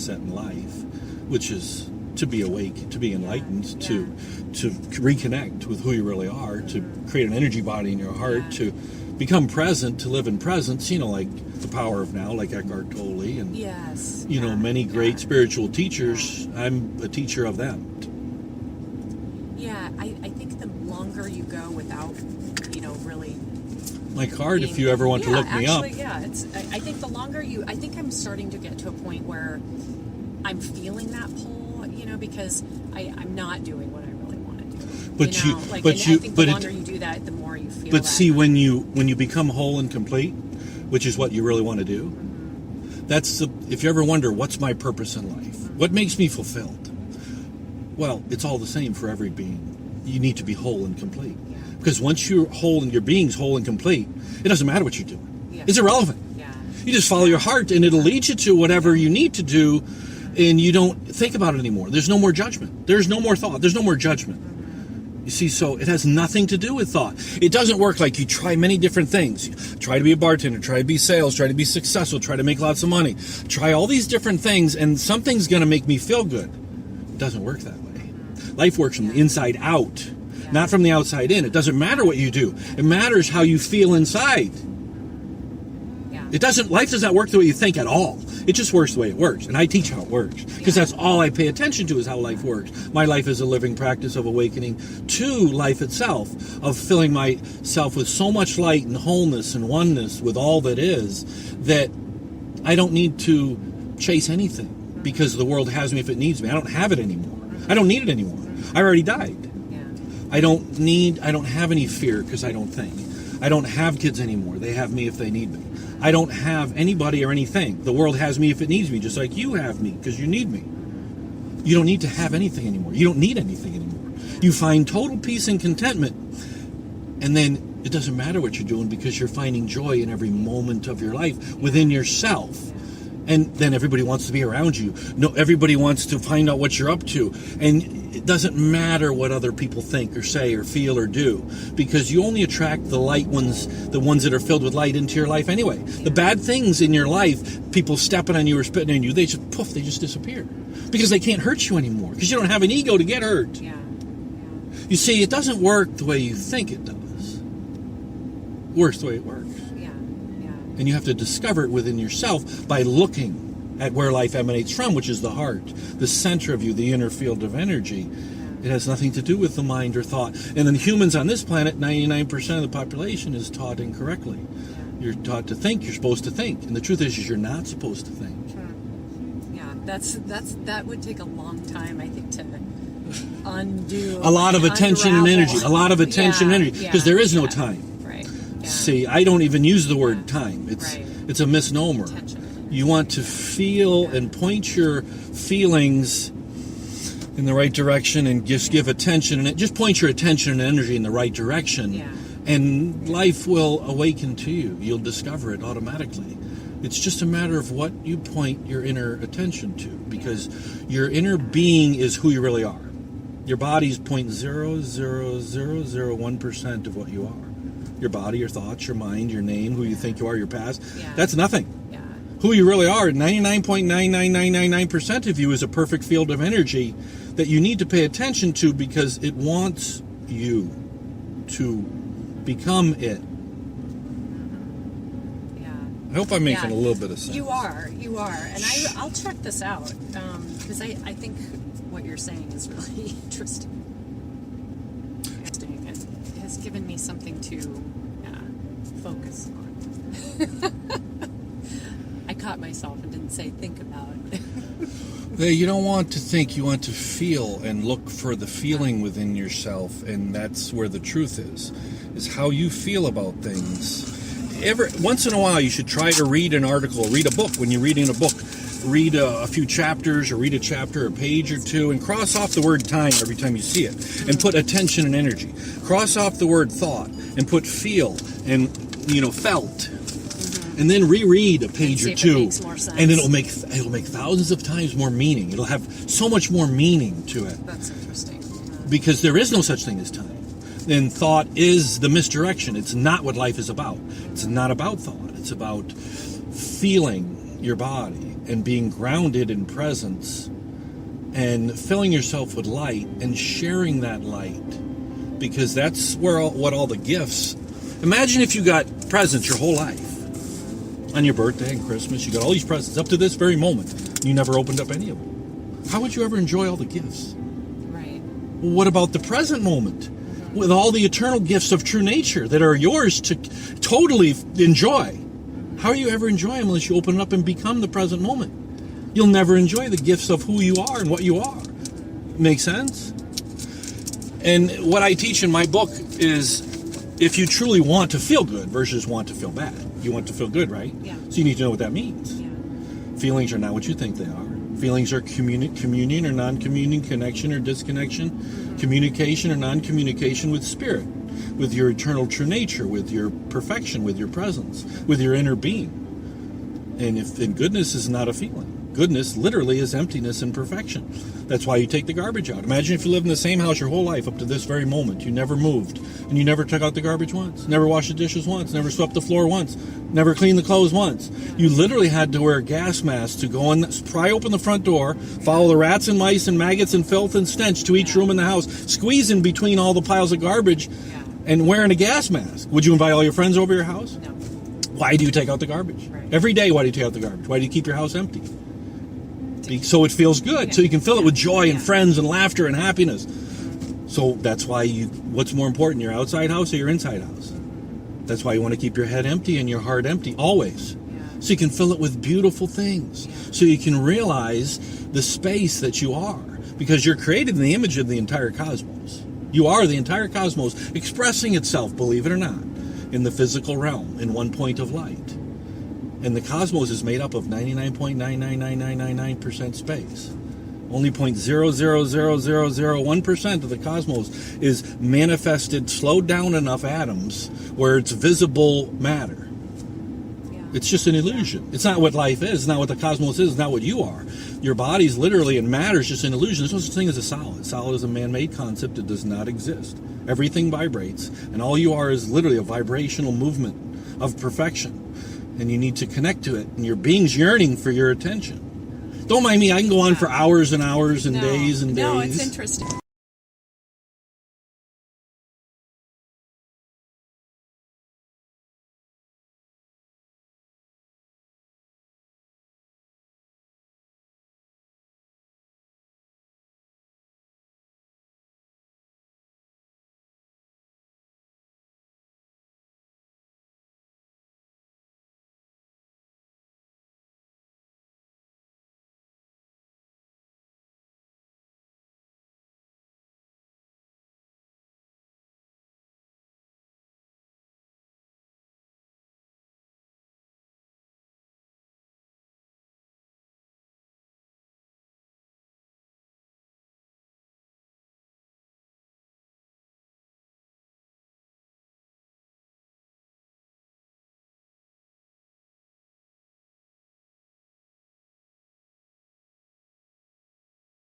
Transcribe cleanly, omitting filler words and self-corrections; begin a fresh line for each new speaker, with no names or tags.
mindset in life, which is to be awake, to be enlightened, to reconnect with who you really are, to create an energy body in your heart, to become present, to live in presence, like the power of now, like Eckhart Tolle, and many great spiritual teachers. I'm a teacher of them.
Yeah, I think the longer you go without, really...
My card, if you ever want to look me up.
Yeah, I think the longer I think I'm starting to get to a point where I'm feeling that pull, because I'm not doing what I really want to do. I think the longer you do that, the more you feel
But
that.
see, when you become whole and complete, which is what you really want to do, if you ever wonder, what's my purpose in life? What makes me fulfilled? Well, it's all the same for every being. You need to be whole and complete. Yeah. Because once you're whole and your being's whole and complete, it doesn't matter what you're doing. Yeah. It's irrelevant. Yeah. You just follow your heart, and it'll lead you to whatever you need to do, and you don't think about it anymore. There's no more judgment. There's no more thought. There's no more judgment. You see, so it has nothing to do with thought. It doesn't work like you try many different things. Try to be a bartender, try to be sales, try to be successful, try to make lots of money. Try all these different things, and something's going to make me feel good. It doesn't work that way. Life works from the inside out, not from the outside in. It doesn't matter what you do. It matters how you feel inside. Life does not work the way you think at all. It just works the way it works. And I teach how it works. Because that's all I pay attention to, is how life works. My life is a living practice of awakening to life itself, of filling myself with so much light and wholeness and oneness with all that is, that I don't need to chase anything, because the world has me if it needs me. I don't have it anymore. I don't need it anymore. I already died. I don't have any fear, because I don't think. I don't have kids anymore. They have me if they need me. I don't have anybody or anything. The world has me if it needs me, just like you have me, because you need me. You don't need to have anything anymore. You don't need anything anymore. You find total peace and contentment, and then it doesn't matter what you're doing, because you're finding joy in every moment of your life within yourself. And then everybody wants to be around you. No, everybody wants to find out what you're up to. And it doesn't matter what other people think or say or feel or do, because you only attract the light ones, the ones that are filled with light, into your life anyway. The bad things in your life, people stepping on you or spitting on you, they just disappear, because they can't hurt you anymore, because you don't have an ego to get hurt. You see, it doesn't work the way you think it does. It works the way it works. And you have to discover it within yourself by looking at where life emanates from, which is the heart, the center of you, the inner field of energy. It has nothing to do with the mind or thought. And then humans on this planet, 99% of the population is taught incorrectly. You're taught to think. You're supposed to think. And the truth is you're not supposed to think.
That would take a long time, I think, to undo.
A lot of attention and energy. A lot of attention and energy. Because there is no time. See, I don't even use the word time. It's a misnomer. You want to feel and point your feelings in the right direction, and just give attention, and just point your attention and energy in the right direction, and life will awaken to you. You'll discover it automatically. It's just a matter of what you point your inner attention to, because your inner being is who you really are. Your body's 0.00001% of what you are. Your body, your thoughts, your mind, your name, who you think you are, your past. That's nothing. Who you really are, 99.99999% of you is a perfect field of energy that you need to pay attention to, because it wants you to become it. I hope I'm making a little bit of sense.
You are. And I'll check this out, because I think what you're saying is really interesting. It has given me something to focus on. I caught myself and didn't say think about.
You don't want to think, you want to feel, and look for the feeling within yourself, and that's where the truth is how you feel about things. Once in a while, you should try to read an article, read a book. When you're reading a book, read a few chapters, or read a chapter, a page or two, and cross off the word time every time you see it, and put attention and energy. Cross off the word thought, and put feel, and felt. And then reread a page or two, and it'll make thousands of times more meaning. It'll have so much more meaning to it.
That's interesting.
Because there is no such thing as time. And thought is the misdirection. It's not what life is about. It's not about thought. It's about feeling your body, and being grounded in presence and filling yourself with light and sharing that light, because that's where what all the gifts. Imagine if you got presents your whole life. On your birthday and Christmas, you got all these presents up to this very moment. You never opened up any of them. How would you ever enjoy all the gifts?
Right.
Well, what about the present moment? With all the eternal gifts of true nature that are yours to totally enjoy. How are you ever enjoy them unless you open it up and become the present moment? You'll never enjoy the gifts of who you are and what you are. Make sense? And what I teach in my book is, if you truly want to feel good versus want to feel bad. You want to feel good, right?
Yeah.
So you need to know what that means.
Yeah.
Feelings are not what you think they are. Feelings are communion or non-communion, connection or disconnection, communication or non-communication with spirit, with your eternal true nature, with your perfection, with your presence, with your inner being. And goodness is not a feeling. Goodness literally is emptiness and perfection. That's why you take the garbage out. Imagine if you lived in the same house your whole life up to this very moment. You never moved, and you never took out the garbage once, never washed the dishes once, never swept the floor once, never cleaned the clothes once. You literally had to wear a gas mask to go in, pry open the front door, follow the rats and mice and maggots and filth and stench to each room in the house, squeeze in between all the piles of garbage, and wearing a gas mask. Would you invite all your friends over your house?
No.
Why do you take out the garbage?
Right.
Every day, why do you take out the garbage? Why do you keep your house empty? So it feels good, so you can fill it with joy and friends and laughter and happiness. So that's why what's more important, your outside house or your inside house? That's why you want to keep your head empty and your heart empty, always. So you can fill it with beautiful things. So you can realize the space that you are, because you're created in the image of the entire cosmos. You are the entire cosmos expressing itself, believe it or not, in the physical realm, in one point of light. And the cosmos is made up of 99.99999% space. Only 0.000001% of the cosmos is manifested, slowed down enough atoms where it's visible matter. It's just an illusion. It's not what life is. It's not what the cosmos is. It's not what you are. Your body's literally, and matter is just an illusion. There's no such thing as a solid. Solid is a man-made concept that does not exist. Everything vibrates, and all you are is literally a vibrational movement of perfection. And you need to connect to it, and your being's yearning for your attention. Don't mind me, I can go on for hours and hours and days and days.
No, it's interesting.